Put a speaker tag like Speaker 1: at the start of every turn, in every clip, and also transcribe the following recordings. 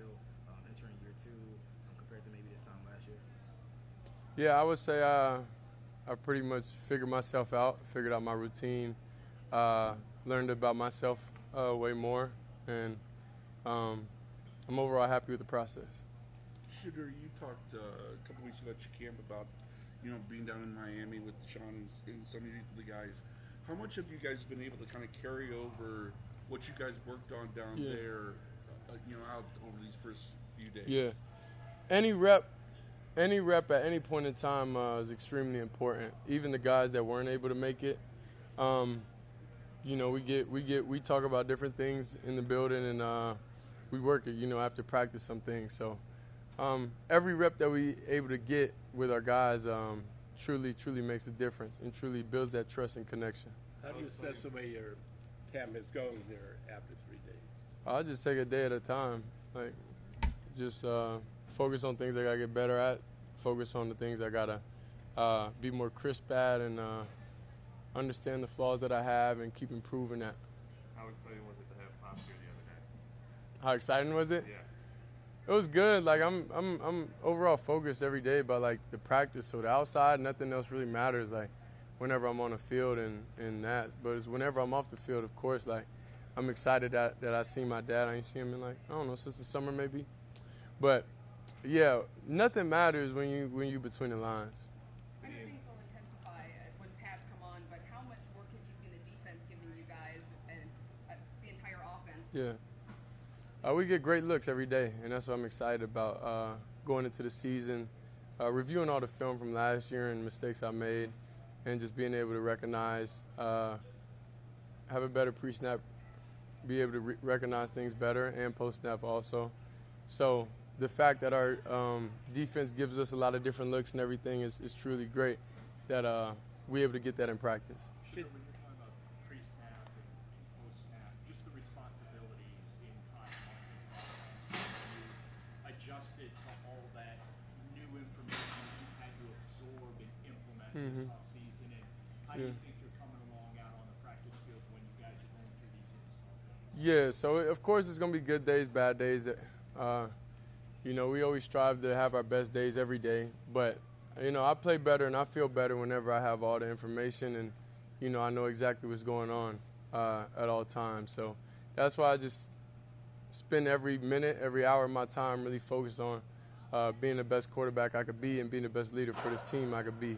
Speaker 1: feel entering year two compared to maybe this time last year?
Speaker 2: Yeah, I would say I pretty much figured myself out, figured out my routine, learned about myself way more, and I'm overall happy with the process.
Speaker 3: Shedeur, you talked a couple weeks ago at your camp about, being down in Miami with Deshaun and some of the guys. How much have you guys been able to kind of carry over what you guys worked on down there, out over these first few days?
Speaker 2: Yeah, any rep at any point in time is extremely important. Even the guys that weren't able to make it, we talk about different things in the building, and we work it, after practice some things. So every rep that we able to get with our guys truly makes a difference and truly builds that trust and connection.
Speaker 4: How do you assess the way your camp is going there after 3 days?
Speaker 2: I just take a day at a time. Like, just focus on things I gotta get better at. Focus on the things I gotta be more crisp at, and understand the flaws that I have and keep improving that.
Speaker 5: How exciting was it to have Pops here the other day?
Speaker 2: How exciting was it?
Speaker 5: Yeah.
Speaker 2: It was good. Like, I'm overall focused every day about like the practice. So the outside, nothing else really matters. Like, whenever I'm on the field and that. But it's whenever I'm off the field, of course, like, I'm excited that I see my dad. I ain't seen him in, like, I don't know, since the summer maybe. But yeah, nothing matters when you between the lines.
Speaker 6: I know things will intensify when pads come on, but how much work have you seen the defense giving you guys and the entire offense?
Speaker 2: Yeah. We get great looks every day, and that's what I'm excited about going into the season, reviewing all the film from last year and mistakes I made, and just being able to recognize, have a better pre-snap, be able to recognize things better, and post-snap also. So the fact that our defense gives us a lot of different looks and everything is truly great that we're able to get that in practice.
Speaker 7: When you're talking about pre-snap and post-snap, just the responsibilities in time on offense, you adjusted to all that new information that you've had to absorb and implement this offseason, and how do you think you're coming along out on the practice field when you guys are going through these install days?
Speaker 2: Yeah, so of course it's going to be good days, bad days. We always strive to have our best days every day, but I play better and I feel better whenever I have all the information and I know exactly what's going on at all times. So that's why I just spend every minute, every hour of my time really focused on being the best quarterback I could be and being the best leader for this team I could be.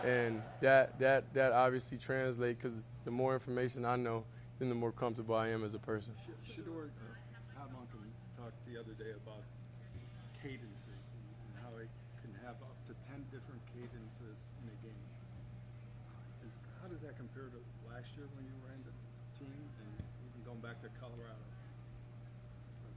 Speaker 2: And that obviously translates, because the more information I know, then the more comfortable I am as a person.
Speaker 8: Shedeur, Todd Monken talked the other day about cadences and how it can have up to 10 different cadences in a game. How does that compare to last year when you ran the team and even going back to Colorado?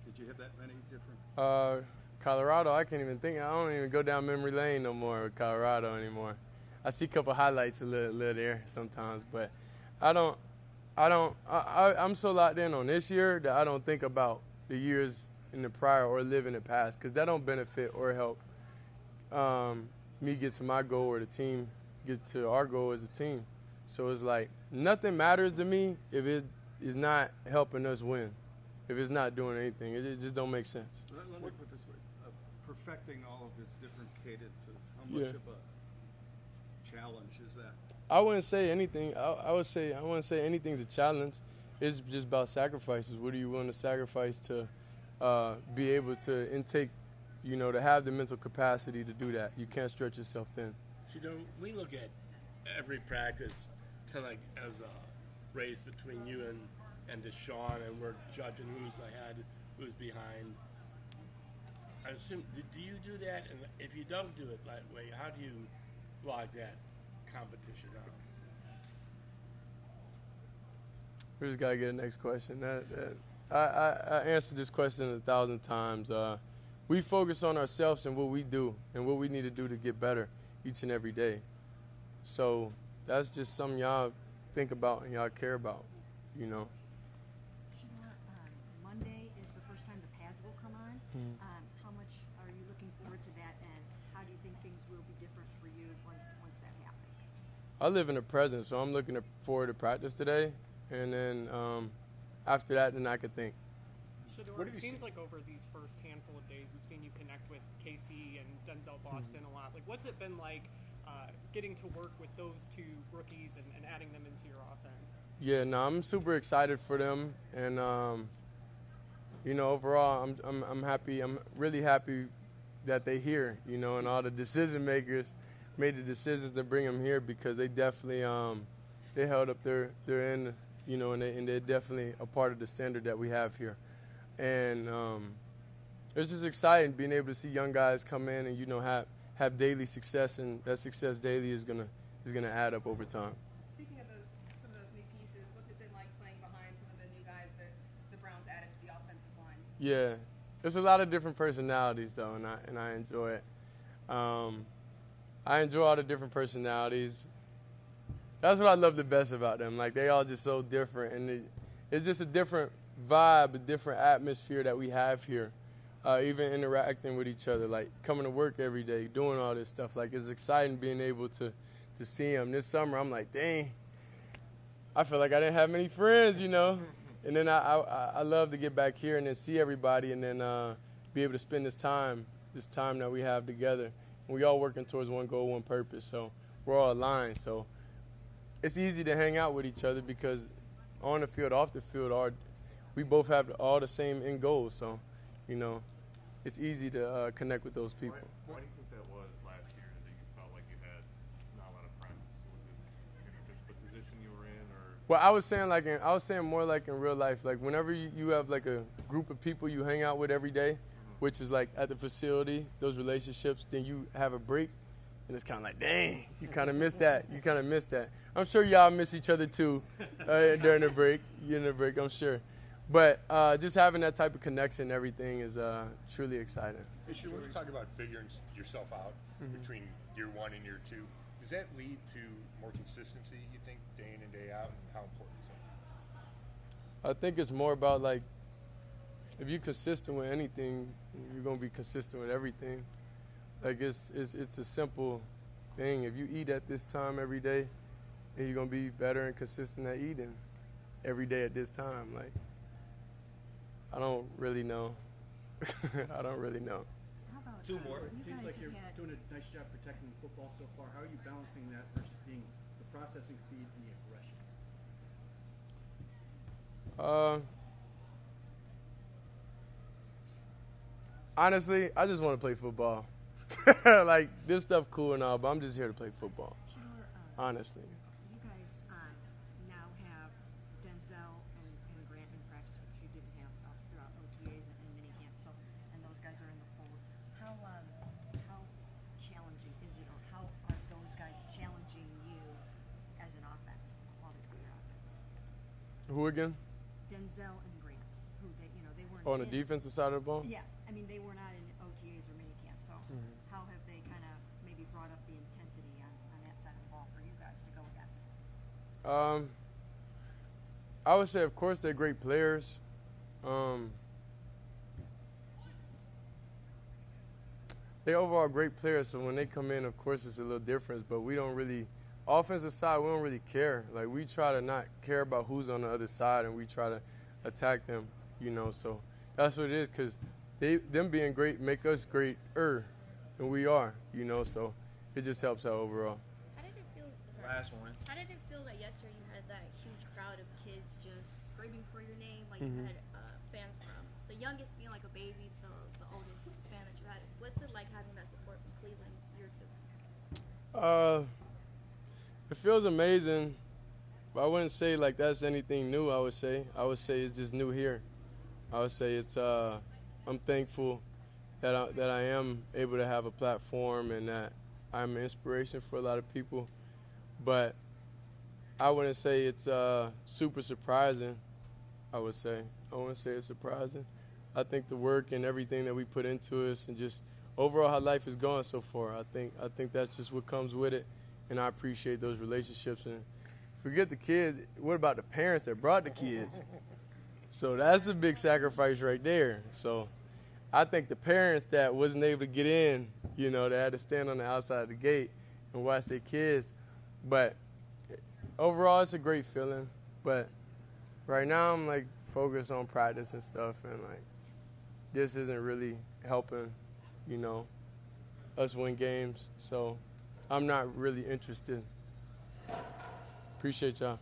Speaker 8: Did you have that many different?
Speaker 2: Colorado, I can't even think. I don't even go down memory lane no more with Colorado anymore. I see a couple highlights a little there sometimes, but I'm so locked in on this year that I don't think about the years in the prior or live in the past, because that don't benefit or help me get to my goal or the team get to our goal as a team. So it's like nothing matters to me if it is not helping us win, if it's not doing anything. It just don't make sense.
Speaker 8: Let me put it this way. Perfecting all of its different cadences, how much of a challenge is that?
Speaker 2: I wouldn't say anything. I wouldn't say anything's a challenge. It's just about sacrifices. What are you willing to sacrifice to be able to intake, to have the mental capacity to do that? You can't stretch yourself thin.
Speaker 4: We look at every practice kind of like as a race between you and Deshaun, and we're judging who's ahead, who's behind. I assume, do you do that? And if you don't do it that way, how do you log that competition out?
Speaker 2: We just got to get the next question. I answered this question 1,000 times. We focus on ourselves and what we do and what we need to do to get better each and every day. So that's just something y'all think about and y'all care about,
Speaker 9: Shedeur, Monday is the first time the pads will come on. How much are you looking forward to that, and how do you think things will be different for you once that happens?
Speaker 2: I live in the present, so I'm looking forward to practice today, and then after that, then I could think.
Speaker 10: Shedeur,
Speaker 3: What have
Speaker 10: it
Speaker 3: you
Speaker 10: seems
Speaker 3: seen?
Speaker 10: like over these first handful of days, we've seen you connect with Casey and Denzel Boston a lot. Like, what's it been like getting to work with those two rookies and adding them into your offense?
Speaker 2: Yeah, no, I'm super excited for them, and overall, I'm happy. I'm really happy that they here, and all the decision makers made the decisions to bring them here because they definitely they held up their end, and they're definitely a part of the standard that we have here, and it's just exciting being able to see young guys come in and have daily success, and that success daily is gonna add up over time.
Speaker 6: Speaking of some of those new pieces, what's it been like playing behind some of the new guys that the Browns added to the offensive line?
Speaker 2: Yeah, there's a lot of different personalities though, and I enjoy it. I enjoy all the different personalities. That's what I love the best about them. Like, they all just so different, and it's just a different vibe, a different atmosphere that we have here. Even interacting with each other, like coming to work every day, doing all this stuff. Like, it's exciting being able to see them. This summer, I'm like, dang, I feel like I didn't have many friends, And then I love to get back here and then see everybody and then be able to spend this time that we have together. And we all working towards one goal, one purpose. So we're all aligned. So it's easy to hang out with each other because on the field, off the field, we both have all the same end goals. So, it's easy to connect with those people.
Speaker 5: Why do you think that was last year that you felt like you had not a lot of practice? Was it just the position you were in, or?
Speaker 2: Well, I was saying more like in real life. Like, whenever you have like a group of people you hang out with every day, which is like at the facility, those relationships, then you have a break, and it's kind of like, dang, you kind of miss that. I'm sure y'all miss each other too during the break. You're in the break, I'm sure. But just having that type of connection and everything is truly exciting.
Speaker 11: Hey, Shedeur, when you talk about figuring yourself out between year one and year two, does that lead to more consistency, you think, day in and day out, and how important is that?
Speaker 2: I think it's more about, like, if you're consistent with anything, you're going to be consistent with everything. Like, it's a simple thing. If you eat at this time every day, then you're going to be better and consistent at eating every day at this time. Like, I don't really know. I don't really know.
Speaker 9: How about
Speaker 3: Two more.
Speaker 9: you
Speaker 8: Seems
Speaker 9: guys
Speaker 8: like
Speaker 9: have
Speaker 8: you're
Speaker 9: had-
Speaker 8: doing a nice job protecting the football so far. How are you balancing that versus being the processing speed and the aggression?
Speaker 2: Honestly, I just want to play football. Like, this stuff cool and all, but I'm just here to play football.
Speaker 9: Shedeur,
Speaker 2: Honestly.
Speaker 9: you guys now have Denzel and Grant in practice, which you didn't have throughout OTAs and minicamp. So, and those guys are in the fold. How challenging is it, or how are those guys challenging you as an offense while they're out there?
Speaker 2: Who again?
Speaker 9: Denzel and Grant, who they weren't
Speaker 2: On the
Speaker 9: in-
Speaker 2: defensive side of the ball?
Speaker 9: Yeah, I mean they were not in OTAs or minicamp. So, how have they kind of maybe brought up the intensity on that side of the ball for you guys to go against?
Speaker 2: I would say, of course, they're great players. They're overall great players, so when they come in, of course, it's a little different. But we don't really, offensive side, we don't really care. Like, we try to not care about who's on the other side, and we try to attack them, So that's what it is, because them being great make us greater than we are, So it just helps out overall.
Speaker 12: How did it feel?
Speaker 1: Last one.
Speaker 12: How did it feel that yesterday you had that huge crowd of kids just screaming for your name, like you had fans from the youngest being like a baby to the oldest fan that you had? What's it like having that support from Cleveland year two?
Speaker 2: It feels amazing, but I wouldn't say like that's anything new. I would say it's just new here. I would say it's I'm thankful that I am able to have a platform and that I'm an inspiration for a lot of people. But I wouldn't say it's super surprising. I wouldn't say it's surprising. I think the work and everything that we put into us and just overall how life is going so far, I think that's just what comes with it, and I appreciate those relationships. And forget the kids, what about the parents that brought the kids? So that's a big sacrifice right there. So I think the parents that wasn't able to get in, they had to stand on the outside of the gate and watch their kids. But overall, it's a great feeling. But right now, I'm like focus on practice and stuff, and like this isn't really helping, you know, us win games. So I'm not really interested. Appreciate y'all.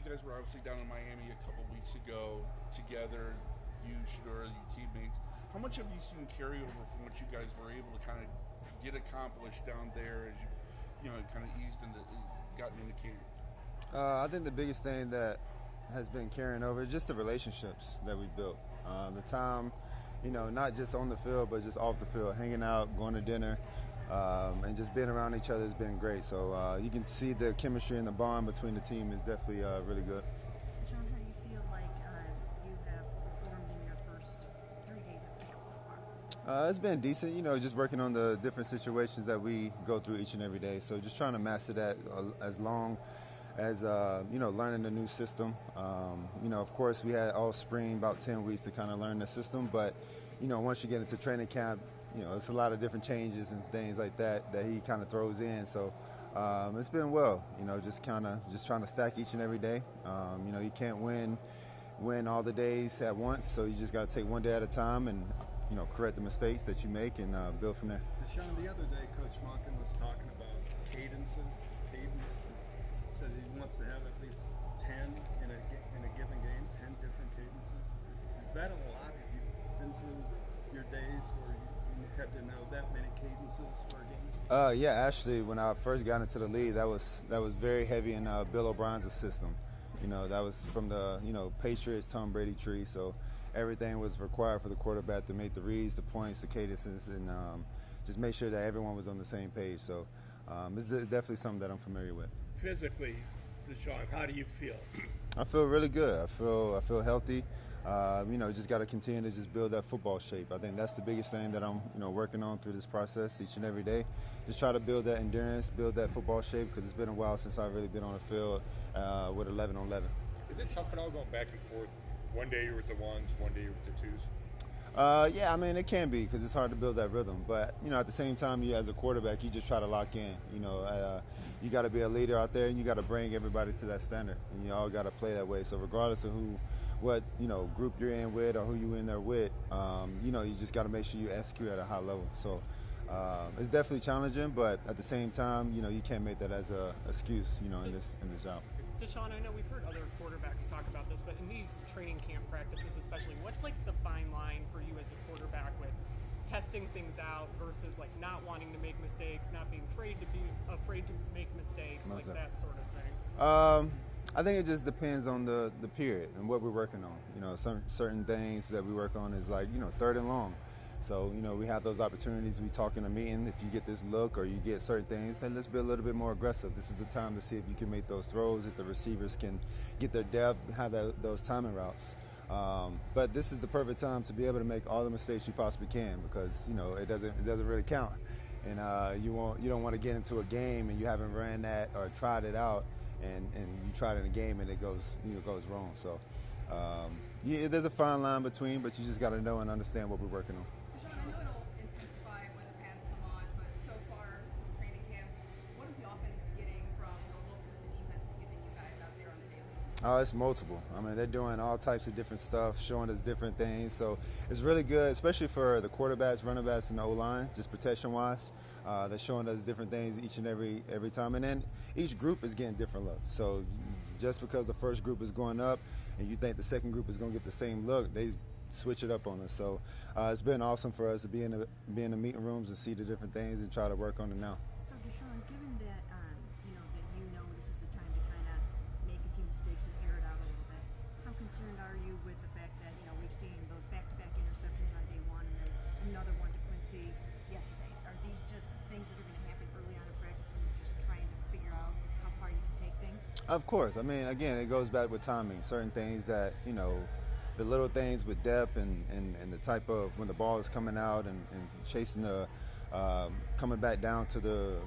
Speaker 3: guys were obviously down in Miami a couple weeks ago together, you, Shedeur, your teammates. How much have you seen carryover from what you guys were able to kind of get accomplished down there as you know, kind of gotten into camp?
Speaker 13: I think the biggest thing that has been carrying over is just the relationships that we built. The time, you know, not just on the field, but just off the field, hanging out, going to dinner, and just being around each other has been great. So you can see the chemistry and the bond between the team is definitely really good.
Speaker 9: Deshaun, how do you feel like you have performed in your first 3 days of camp so far?
Speaker 13: It's been decent, you know, just working on the different situations that we go through each and every day. So just trying to master that as long as, you know, learning the new system. You know, of course, we had all spring, about 10 weeks to kind of learn the system. But, you know, once you get into training camp, you know, it's a lot of different changes and things like that he kind of throws in. So it's been well, you know, just trying to stack each and every day. You know, you can't win all the days at once. So you just got to take one day at a time and, you know, correct the mistakes that you make and build from there.
Speaker 8: Deshaun, the other day, Coach Monken was talking about cadence. Says he wants to have at least 10 in a given game, 10 different cadences. Is that a lot? Have you been through your days where you had to know that many cadences for a game?
Speaker 13: Yeah, actually, when I first got into the league, that was very heavy in Bill O'Brien's system. You know, that was from the Patriots, Tom Brady tree. So everything was required for the quarterback to make the reads, the points, the cadences, and just make sure that everyone was on the same page. So it's definitely something that I'm familiar with.
Speaker 4: Physically, Deshaun, how do you feel?
Speaker 13: I feel really good. I feel healthy. You know, just got to continue to just build that football shape. I think that's the biggest thing that I'm, you know, working on through this process each and every day. Just try to build that endurance, build that football shape, because it's been a while since I've really been on the field with 11 on 11.
Speaker 11: Is it tough at all going back and forth? One day you're with the ones, one day you're with the twos?
Speaker 13: Yeah, I mean, it can be because it's hard to build that rhythm. But, you know, at the same time, you as a quarterback, you just try to lock in. You know, you got to be a leader out there, and you got to bring everybody to that standard. And you all got to play that way. So regardless of what, you know, group you're in with or who you're in there with, you know, you just got to make sure you execute at a high level. So it's definitely challenging, but at the same time, you know, you can't make that as a excuse, you know, in this job.
Speaker 10: Deshaun, I know we've heard other quarterbacks talk about this, but in these training camp practices especially, what's like the fine line for you as a quarterback with testing things out versus like not wanting to make mistakes, not being afraid to make mistakes, like that sort of thing?
Speaker 13: I think it just depends on the period and what we're working on. You know, certain things that we work on is like, you know, 3rd and long. So, you know, we have those opportunities. We talk in a meeting. If you get this look or you get certain things, then let's be a little bit more aggressive. This is the time to see if you can make those throws, if the receivers can get their depth, have those timing routes. But this is the perfect time to be able to make all the mistakes you possibly can because, you know, it doesn't really count. And you don't want to get into a game and you haven't ran that or tried it out and you tried it in a game and it goes wrong. So, yeah, there's a fine line between, but you just got to know and understand what we're working on.
Speaker 6: Deshaun, I know it'll intensify when the pads come on, but so far from training camp, what is the offense getting from the looks that the defense is giving you guys out there on the daily?
Speaker 13: It's multiple. I mean, they're doing all types of different stuff, showing us different things. So it's really good, especially for the quarterbacks, running backs, and the O-line, just protection-wise. They're showing us different things each and every time. And then each group is getting different looks. So just because the first group is going up and you think the second group is going to get the same look, they switch it up on us. So it's been awesome for us to be in the meeting rooms and see the different things and try to work on it now.
Speaker 9: So Deshaun, given that you know this is the time to kind of make a few mistakes and air it out a little bit, how concerned are you with the fact that we've seen those back-to-back interceptions on day one and then another one to Quincy yesterday? Are these just things that are going to happen early on in practice when you're just trying to figure out how far you can take things?
Speaker 13: Of course. I mean, again, it goes back with timing. Certain things that, you know, the little things with depth and the type of when the ball is coming out and chasing coming back down to the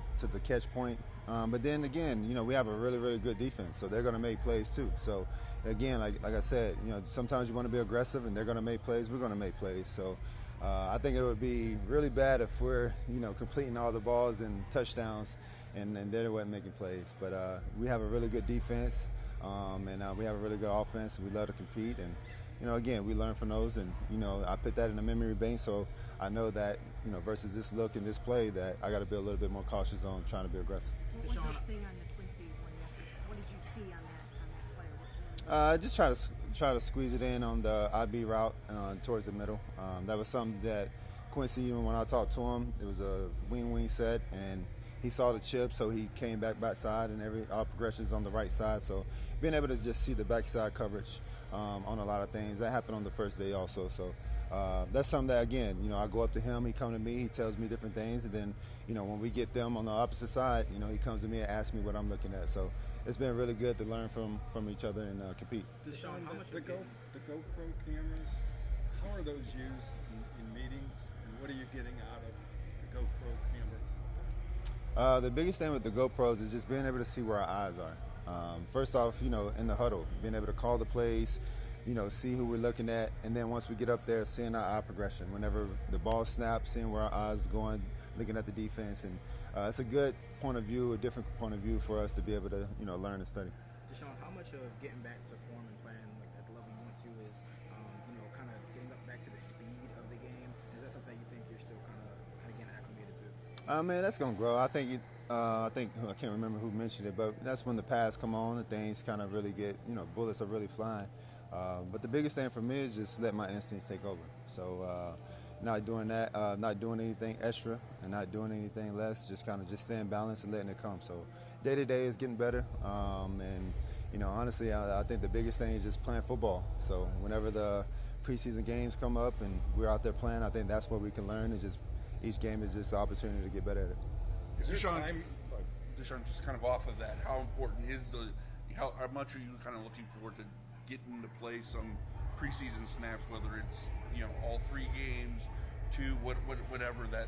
Speaker 13: catch point. But then again, you know, we have a really, really good defense, so they're going to make plays too. So again, like I said, you know, sometimes you want to be aggressive and they're going to make plays. We're going to make plays. So I think it would be really bad if we're, you know, completing all the balls and touchdowns and they weren't making plays. But we have a really good defense and we have a really good offense. We love to compete and, you know, again, we learn from those, and, you know, I put that in the memory bank, so I know that, you know, versus this look and this play, that I got to be a little bit more cautious on trying to be aggressive.
Speaker 9: What was the thing on the Quincy one yesterday? What did you see on that play?
Speaker 13: Just try to squeeze it in on the IB route towards the middle. That was something that Quincy, even when I talked to him, it was a wing set, and he saw the chip, so he came backside, and all progressions on the right side. So being able to just see the backside coverage on a lot of things, that happened on the first day also. So that's something that, again, I go up to him, he comes to me, he tells me different things, and then, when we get them on the opposite side, he comes to me and asks me what I'm looking at. So it's been really good to learn from each other and compete.
Speaker 8: Deshaun, the GoPro cameras, how are those used in meetings, and what are you getting out of the GoPro cameras?
Speaker 13: The biggest thing with the GoPros is just being able to see where our eyes are. First off, in the huddle, being able to call the plays, see who we're looking at, and then once we get up there, seeing our eye progression. Whenever the ball snaps, seeing where our eyes are going, looking at the defense, and it's a good point of view, a different point of view for us to be able to, learn and study.
Speaker 1: Deshaun, how much of getting back to form and playing at the level you want to is, kind of getting back to the speed of the game? Is that something you think you're still kind of getting acclimated to?
Speaker 13: Man, that's gonna grow. I think I can't remember who mentioned it, but that's when the pads come on and things kind of really get, bullets are really flying. But the biggest thing for me is just let my instincts take over. So not doing that, not doing anything extra and not doing anything less, just kind of just staying balanced and letting it come. So day to day is getting better. And, honestly, I think the biggest thing is just playing football. So whenever the preseason games come up and we're out there playing, I think that's what we can learn. And just each game is just an opportunity to get better at it.
Speaker 3: Deshaun, just kind of off of that, how important is how much are you kind of looking forward to getting to play some preseason snaps, whether it's all 3 games, 2, whatever that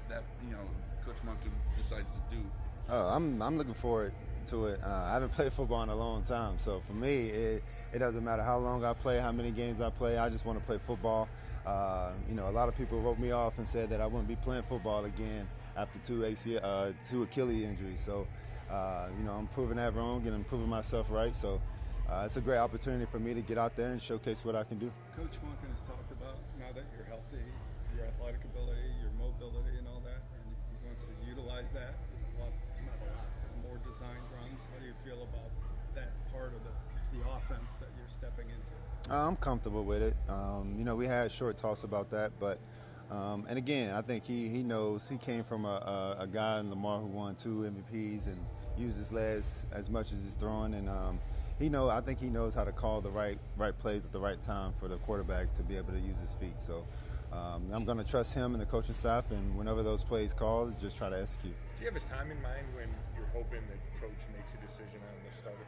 Speaker 3: Coach Monken decides to do?
Speaker 13: I'm looking forward to it. I haven't played football in a long time, so for me, it doesn't matter how long I play, how many games I play. I just want to play football. A lot of people wrote me off and said that I wouldn't be playing football again after 2 Achilles injuries. So, I'm proving that wrong and I'm proving myself right. So, it's a great opportunity for me to get out there and showcase what I can do.
Speaker 8: Coach Monken has talked about, now that you're healthy, your athletic ability, your mobility and all that, and he wants to utilize that. More designed runs. How do you feel about that part of the offense that you're stepping into?
Speaker 13: I'm comfortable with it. We had short talks about that, but and again, I think he knows. He came from a guy in Lamar who won 2 MVPs and used his legs as much as he's throwing, and I think he knows how to call the right plays at the right time for the quarterback to be able to use his feet. So I'm going to trust him and the coaching staff, and whenever those plays called, just try to execute.
Speaker 11: Do you have a time in mind when you're hoping that coach makes a decision on the starter?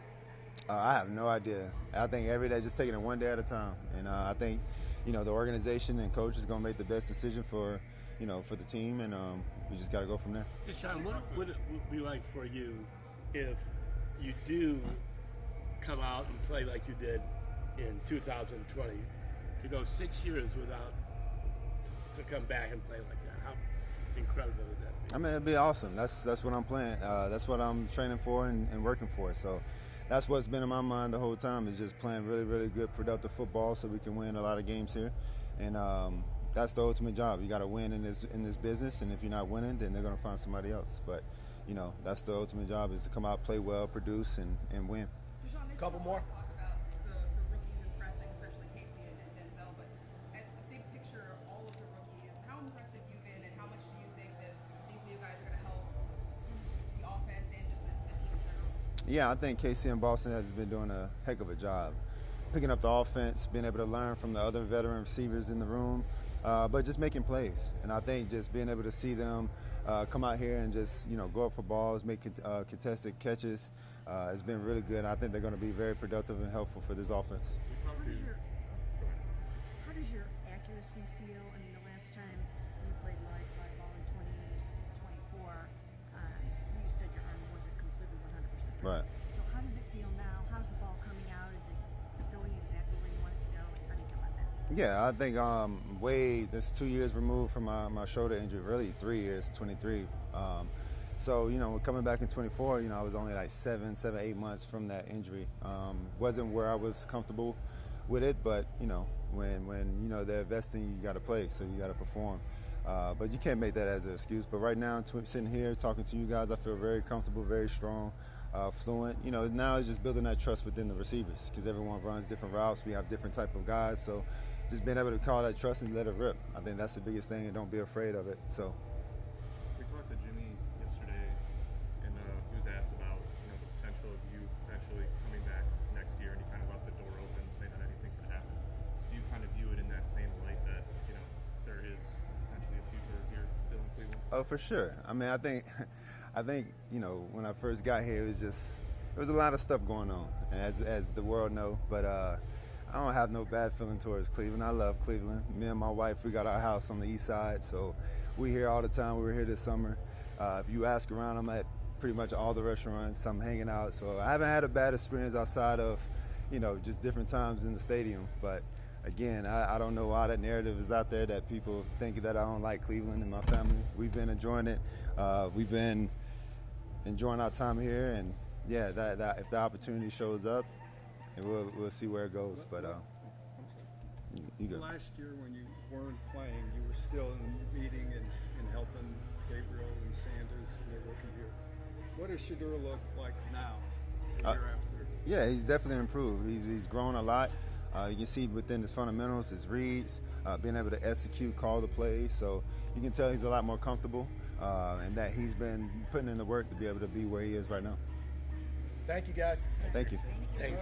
Speaker 13: I have no idea. I think every day, just taking it one day at a time. And I think, the organization and coach is going to make the best decision for the team, and we just got to go from there.
Speaker 4: Deshaun, what would it be like for you if you do come out and play like you did in 2020, to go 6 years without to come back and play like that? How incredible would that be?
Speaker 13: I mean, it'd be awesome. That's what I'm playing. That's what I'm training for and working for. So that's what's been in my mind the whole time, is just playing really, really good, productive football so we can win a lot of games here. And that's the ultimate job. You got to win in this business, and if you're not winning, then they're going to find somebody else. But, that's the ultimate job, is to come out, play well, produce, and win.
Speaker 1: A couple more.
Speaker 6: Talk about the rookies impressing, especially Casey and Denzel, but at the big picture of all of the rookies, how impressed have you been, and how much do you think that these new guys are going to help the offense and just the team in general?
Speaker 13: Yeah, I think Casey in Boston has been doing a heck of a job picking up the offense, being able to learn from the other veteran receivers in the room, but just making plays. And I think just being able to see them come out here and just, go up for balls, make contested catches, has been really good. I think they're going to be very productive and helpful for this offense.
Speaker 9: How does your accuracy feel? I mean, the last time you played live ball in 2024, you said your arm wasn't completely 100%.
Speaker 13: Right.
Speaker 9: So how does it feel now? How's the ball coming out? Is it going exactly where you want it to go? How do you feel about that?
Speaker 13: Yeah, I think that's 2 years removed from my shoulder injury, really 3 years, 23. So, coming back in 24, I was only like 7, 8 months from that injury. Wasn't where I was comfortable with it, but, when they're investing, you got to play, so you got to perform. But you can't make that as an excuse. But right now, sitting here talking to you guys, I feel very comfortable, very strong. fluent. You know, now it's just building that trust within the receivers because everyone runs different routes. We have different type of guys, so just being able to call that trust and let it rip. I think that's the biggest thing, and don't be afraid of it. So.
Speaker 5: We talked to Jimmy yesterday, and he was asked about the potential of you potentially coming back next year, and he kind of left the door open, saying that anything could happen. Do you kind of view it in that same light that there is potentially a future here still in Cleveland?
Speaker 13: Oh, for sure. I mean, I think when I first got here, it was a lot of stuff going on, as the world know. But I don't have no bad feeling towards Cleveland. I love Cleveland. Me and my wife, we got our house on the east side, so we here all the time. We were here this summer. If you ask around, I'm at pretty much all the restaurants. I'm hanging out, so I haven't had a bad experience outside of, just different times in the stadium. But again, I don't know why that narrative is out there that people think that I don't like Cleveland and my family. We've been enjoying it. We've been enjoying our time here, and yeah, that if the opportunity shows up, and we'll see where it goes. But you go.
Speaker 8: Last year when you weren't playing, you were still in the meeting and helping Gabriel and Sanders in their rookie year. What does Shedeur look like now, the year after?
Speaker 13: Yeah, he's definitely improved. He's grown a lot. You can see within his fundamentals, his reads, being able to execute, call the plays. So you can tell he's a lot more comfortable, and that he's been putting in the work to be able to be where he is right now.
Speaker 4: Thank you, guys.
Speaker 13: Thank you.
Speaker 4: Thanks.